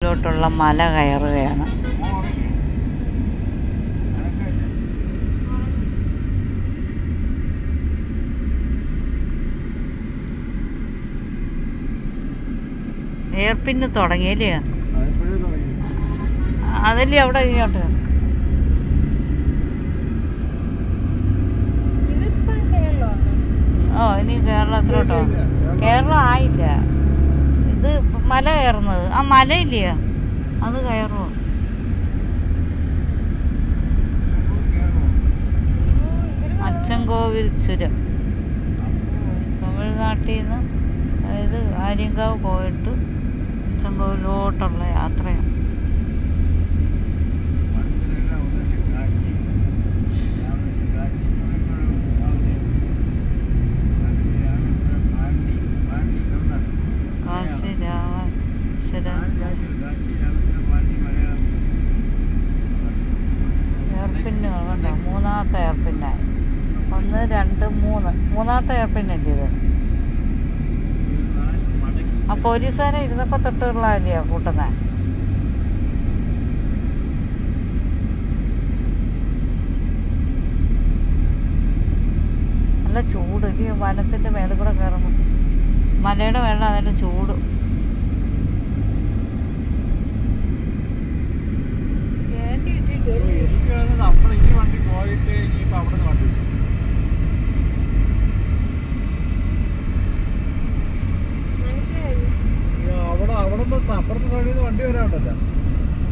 മുകളിലോട്ടുള്ള മല കയറുകയാണ്. എയർപിന്ന് തുടങ്ങിയല്ലേ? അതല്ലേ അവിടെ ഇങ്ങോട്ട് ഇനി കേരളത്തിലോട്ടോ? കേരളം ആയില്ല. ഇത് മല കയറുന്നത്. ആ മലയില്ലേ അത് കയറുമോ? അച്ചൻകോവിൽ ചുരം തമിഴ്നാട്ടിൽ നിന്ന്, അതായത് ആര്യങ്കാവ് പോയിട്ട് അച്ചൻകോവിലോട്ടുള്ള യാത്രയാണ്. കാശി രാമേശ്വരം എയർപിന്ന് കണ്ടോ? മൂന്നാമത്തെ എയർപിന്നായി. 1, 2, 3 മൂന്നാമത്തെ എയർപിന്നല്ലേ ഇത്? ആ പോലീസുകാരെ ഇരുന്നപ്പോൾ തൊട്ടുള്ളതല്ലയോ കൂട്ടുന്നത്? നല്ല ചൂട്. ഈ വനത്തിൻ്റെ മേളിൽ കൂടെ കയറുമ്പോൾ മലയുടെ വെള്ളം അതിൻ്റെ ചൂട്. ഗ്യാസ് കിട്ടിയിട്ട്